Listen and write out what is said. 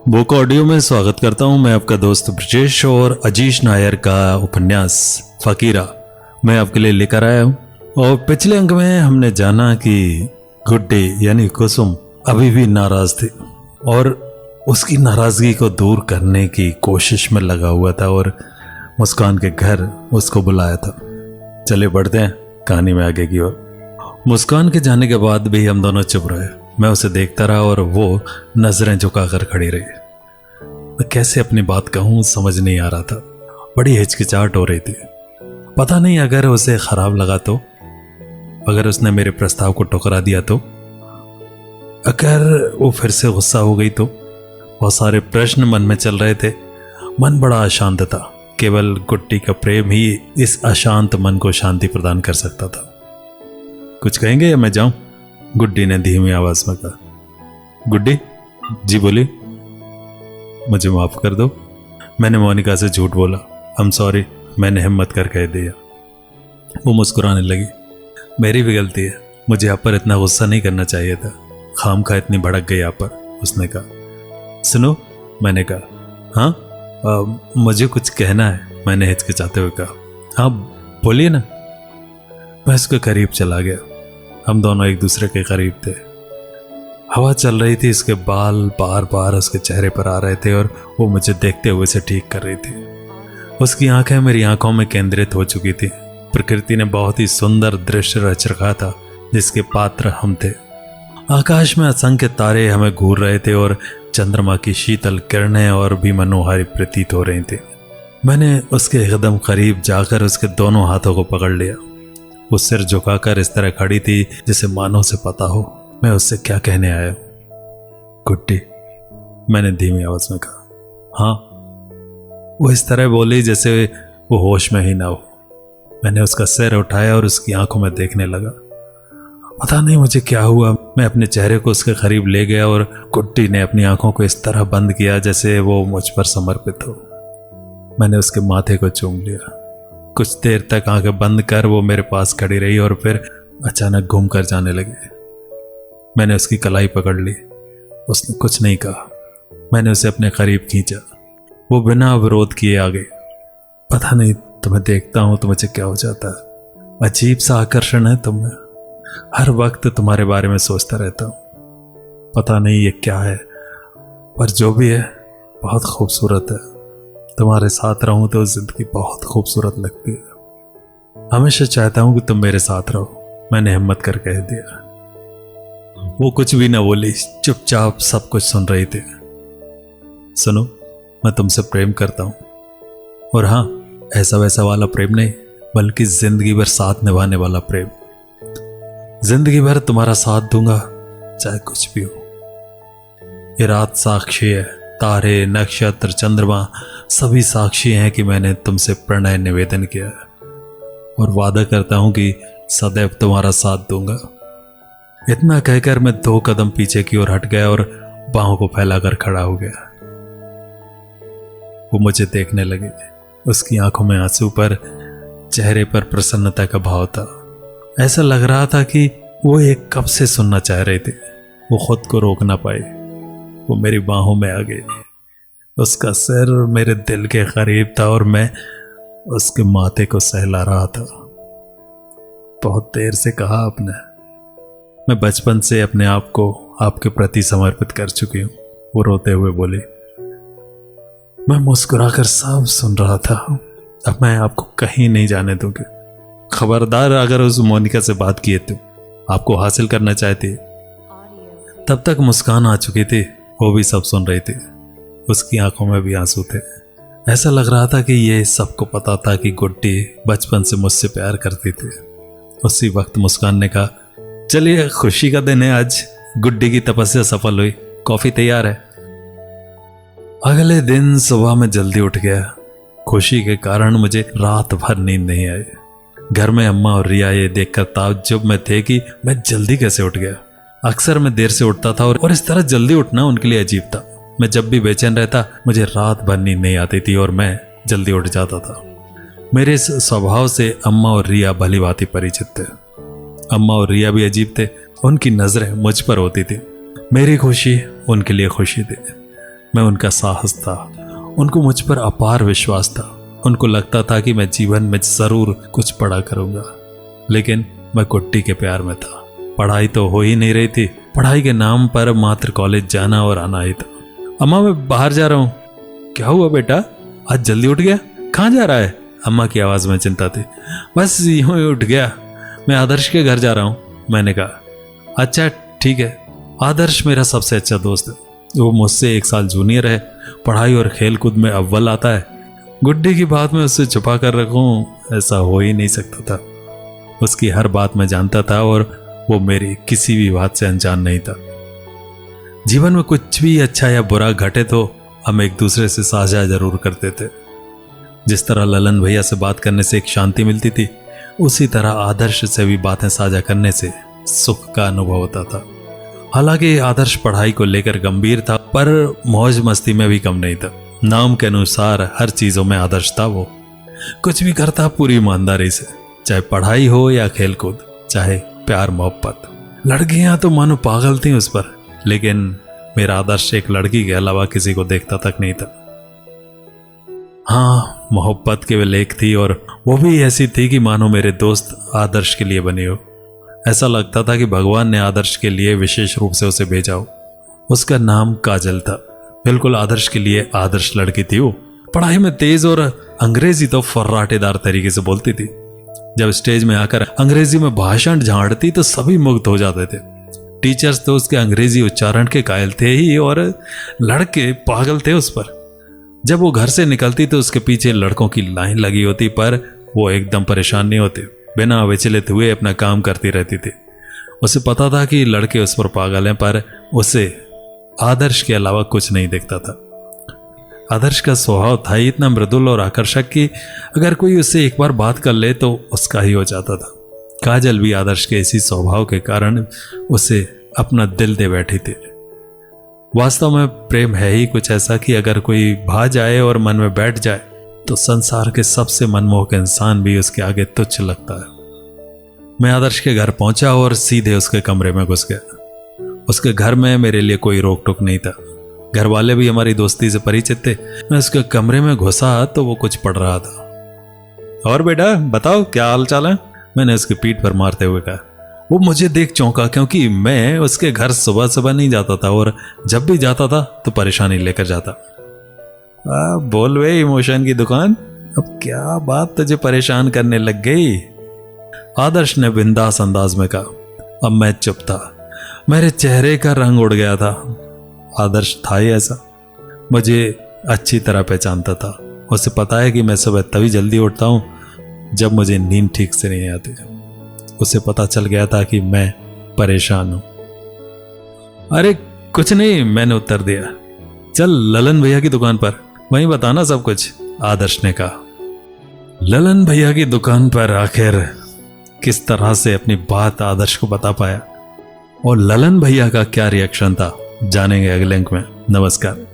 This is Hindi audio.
बुक ऑडियो में स्वागत करता हूं मैं आपका दोस्त ब्रजेश और अजीश नायर का उपन्यास फकीरा मैं आपके लिए लेकर आया हूं। और पिछले अंक में हमने जाना कि गुड्डी यानी कुसुम अभी भी नाराज थी और उसकी नाराजगी को दूर करने की कोशिश में लगा हुआ था और मुस्कान के घर उसको बुलाया था। चलिए बढ़ते हैं कहानी में आगे की ओर। मुस्कान के जाने के बाद भी हम दोनों चुप रहे। मैं उसे देखता रहा और वो नजरें झुकाकर खड़ी रही। मैं कैसे अपनी बात कहूं समझ नहीं आ रहा था। बड़ी हिचकिचाहट हो रही थी। पता नहीं अगर उसे खराब लगा तो, अगर उसने मेरे प्रस्ताव को ठुकरा दिया तो, अगर वो फिर से गुस्सा हो गई तो। बहुत सारे प्रश्न मन में चल रहे थे। मन बड़ा अशांत था। केवल गुड्डी का प्रेम ही इस अशांत मन को शांति प्रदान कर सकता था। कुछ कहेंगे या मैं जाऊं? गुड्डी ने धीमी आवाज में कहा। गुड्डी जी बोली। मुझे माफ कर दो, मैंने मोनिका से झूठ बोला। आई एम सॉरी, मैंने हिम्मत कर कह दिया। वो मुस्कुराने लगी। मेरी भी गलती है, मुझे आप पर इतना गुस्सा नहीं करना चाहिए था। खामखा इतनी भड़क गई आप पर, उसने कहा। सुनो, मैंने कहा। हाँ मुझे कुछ कहना है, मैंने हिचकिचाते हुए कहा। हाँ बोलिए ना। मैं उसके करीब चला गया। हम दोनों एक दूसरे के करीब थे। हवा चल रही थी, इसके बाल बार बार उसके चेहरे पर आ रहे थे और वो मुझे देखते हुए से ठीक कर रही थी। उसकी आंखें मेरी आंखों में केंद्रित हो चुकी थी। प्रकृति ने बहुत ही सुंदर दृश्य रच रखा था जिसके पात्र हम थे। आकाश में असंख्य तारे हमें घूर रहे थे और चंद्रमा की शीतल किरणें और भी मनोहारी प्रतीत हो रही थी। मैंने उसके एकदम करीब जाकर उसके दोनों हाथों को पकड़ लिया। वो सिर झुकाकर इस तरह खड़ी थी जिसे मानो से पता हो मैं उससे क्या कहने आया हूं। गुड्डी, मैंने धीमी आवाज में कहा। हाँ। वो इस तरह बोली जैसे वो होश में ही ना हो। मैंने उसका सिर उठाया और उसकी आंखों में देखने लगा। पता नहीं मुझे क्या हुआ, मैं अपने चेहरे को उसके करीब ले गया और गुड्डी ने अपनी आंखों को इस तरह बंद किया जैसे वो मुझ पर समर्पित हो। मैंने उसके माथे को चूम लिया। कुछ देर तक आंखें बंद कर वो मेरे पास खड़ी रही और फिर अचानक घूम कर जाने लगी। मैंने उसकी कलाई पकड़ ली। उसने कुछ नहीं कहा। मैंने उसे अपने करीब खींचा। वो बिना विरोध किए आ गई। पता नहीं, तुम्हें देखता हूं तो मुझे क्या हो जाता है। अजीब सा आकर्षण है तुम में। हर वक्त तुम्हारे बारे में सोचता रहता हूं। पता नहीं ये क्या है, पर जो भी है बहुत खूबसूरत है। तुम्हारे साथ रहूं तो जिंदगी बहुत खूबसूरत लगती है। हमेशा चाहता हूं कि तुम मेरे साथ रहो, मैंने हिम्मत कर कह दिया। वो कुछ भी ना बोली, चुपचाप सब कुछ सुन रही थी। सुनो, मैं तुमसे प्रेम करता हूं। और हाँ, ऐसा वैसा वाला प्रेम नहीं, बल्कि जिंदगी भर साथ निभाने वाला प्रेम। जिंदगी भर तुम्हारा साथ दूंगा, चाहे कुछ भी हो। ये रात साक्षी है, तारे, नक्षत्र, चंद्रमा सभी साक्षी हैं कि मैंने तुमसे प्रणय निवेदन किया है और वादा करता हूं कि सदैव तुम्हारा साथ दूंगा। इतना कहकर मैं 2 कदम पीछे की ओर हट गया और बाहों को फैलाकर खड़ा हो गया। वो मुझे देखने लगे। उसकी आंखों में आंसू पर चेहरे पर प्रसन्नता का भाव था। ऐसा लग रहा था कि वो एक कब से सुनना चाह रहे थे। वो खुद को रोक ना पाए। वो मेरी बाहों में आ गई। उसका सिर मेरे दिल के करीब था और मैं उसके माथे को सहला रहा था। बहुत देर से कहा आपने, मैं बचपन से अपने आप को आपके प्रति समर्पित कर चुकी हूं, वो रोते हुए बोली। मैं मुस्कुराकर सब सुन रहा था। अब मैं आपको कहीं नहीं जाने दूंगी। खबरदार अगर उस मोनिका से बात किए तो आपको हासिल करना चाहती। तब तक मुस्कान आ चुकी थी। वो भी सब सुन रही थी। उसकी आंखों में भी आंसू थे। ऐसा लग रहा था कि ये सबको पता था कि गुड्डी बचपन से मुझसे प्यार करती थी। उसी वक्त मुस्कान ने कहा, चलिए खुशी का दिन है आज। गुड्डी की तपस्या सफल हुई, कॉफी तैयार है। अगले दिन सुबह में जल्दी उठ गया। खुशी के कारण मुझे रात भर नींद नहीं आई। घर में अम्मा और रिया ये देखकर ताज्जुब में थे कि मैं जल्दी कैसे उठ गया। अक्सर मैं देर से उठता था और इस तरह जल्दी उठना उनके लिए अजीब था। मैं जब भी बेचैन रहता मुझे रात भर नींद नहीं आती थी और मैं जल्दी उठ जाता था। मेरे इस स्वभाव से अम्मा और रिया भली भांति परिचित थे। अम्मा और रिया भी अजीब थे। उनकी नजरें मुझ पर होती थी। मेरी खुशी उनके लिए खुशी थी। मैं उनका साहस था, उनको मुझ पर अपार विश्वास था। उनको लगता था कि मैं जीवन में जरूर कुछ पढ़ा करूंगा, लेकिन मैं गुड्डी के प्यार में था। पढ़ाई तो हो ही नहीं रही थी, पढ़ाई के नाम पर मात्र कॉलेज जाना और आना ही था। अम्मा मैं बाहर जा रहा हूँ। क्या हुआ बेटा, आज जल्दी उठ गया, कहाँ जा रहा है? अम्मा की आवाज में चिंता थी। बस यूं ही उठ गया, मैं आदर्श के घर जा रहा हूँ। मैंने कहा अच्छा ठीक है। आदर्श मेरा सबसे अच्छा दोस्त है, वो मुझसे 1 साल जूनियर है, पढ़ाई और खेल कूद में अव्वल आता है। गुड्डी की बात में उससे छुपा कर रखूं ऐसा हो ही नहीं सकता था। उसकी हर बात मैं जानता था और वो मेरी किसी भी बात से अनजान नहीं था। जीवन में कुछ भी अच्छा या बुरा घटे तो हम एक दूसरे से साझा जरूर करते थे। जिस तरह ललन भैया से बात करने से एक शांति मिलती थी, उसी तरह आदर्श से भी बातें साझा करने से सुख का अनुभव होता था। हालांकि आदर्श पढ़ाई को लेकर गंभीर था, पर मौज मस्ती में भी कम नहीं था। नाम के अनुसार हर चीजों में आदर्श था। वो कुछ भी करता पूरी ईमानदारी से, चाहे पढ़ाई हो या खेलकूद, चाहे प्यार मोहब्बत। लड़कियां तो मानो पागल थी उस पर, लेकिन मेरा आदर्श एक लड़की के अलावा किसी को देखता तक नहीं था। हाँ, मोहब्बत केवल एक थी, और वो भी ऐसी थी कि मानो मेरे दोस्त आदर्श के लिए बनी हो। ऐसा लगता था कि भगवान ने आदर्श के लिए विशेष रूप से उसे भेजा हो। उसका नाम काजल था। बिल्कुल आदर्श के लिए आदर्श लड़की थी वो। पढ़ाई में तेज और अंग्रेजी तो फर्राटेदार तरीके से बोलती थी। जब स्टेज में आकर अंग्रेजी में भाषण झाड़ती तो सभी मुग्ध हो जाते थे। टीचर्स तो उसके अंग्रेजी उच्चारण के कायल थे ही, और लड़के पागल थे उस पर। जब वो घर से निकलती तो उसके पीछे लड़कों की लाइन लगी होती, पर वो एकदम परेशान नहीं होते, बिना विचलित हुए अपना काम करती रहती थी। उसे पता था कि लड़के उस पर पागल हैं, पर उसे आदर्श के अलावा कुछ नहीं दिखता था। आदर्श का स्वभाव था इतना मृदुल और आकर्षक कि अगर कोई उससे एक बार बात कर ले तो उसका ही हो जाता था। काजल भी आदर्श के इसी स्वभाव के कारण उसे अपना दिल दे बैठी थी। वास्तव में प्रेम है ही कुछ ऐसा कि अगर कोई भा जाए और मन में बैठ जाए तो संसार के सबसे मनमोहक इंसान भी उसके आगे तुच्छ लगता है। मैं आदर्श के घर पहुंचा और सीधे उसके कमरे में घुस गया। उसके घर में मेरे लिए कोई रोक टोक नहीं था। घर वाले भी हमारी दोस्ती से परिचित थे। मैं उसके कमरे में घुसा तो वो कुछ पढ़ रहा था। और बेटा बताओ क्या हाल चाल है, मैंने उसकी पीठ पर मारते हुए कहा। वो मुझे देख चौंका, क्योंकि मैं उसके घर सुबह सुबह नहीं जाता था, और जब भी जाता था तो परेशानी लेकर जाता। बोल वे इमोशन की दुकान, अब क्या बात तुझे परेशान करने लग गई? आदर्श ने बिंदास अंदाज में कहा। अब मैं चुप था। मेरे चेहरे का रंग उड़ गया था। आदर्श था ही ऐसा, मुझे अच्छी तरह पहचानता था। उसे पता है कि मैं सुबह तभी जल्दी उठता हूं जब मुझे नींद ठीक से नहीं आती। उसे पता चल गया था कि मैं परेशान हूं। अरे कुछ नहीं, मैंने उत्तर दिया। चल ललन भैया की दुकान पर, वहीं बताना सब कुछ, आदर्श ने कहा। ललन भैया की दुकान पर आखिर किस तरह से अपनी बात आदर्श को बता पाया और ललन भैया का क्या रिएक्शन था, जानेंगे अगले अंक में। नमस्कार।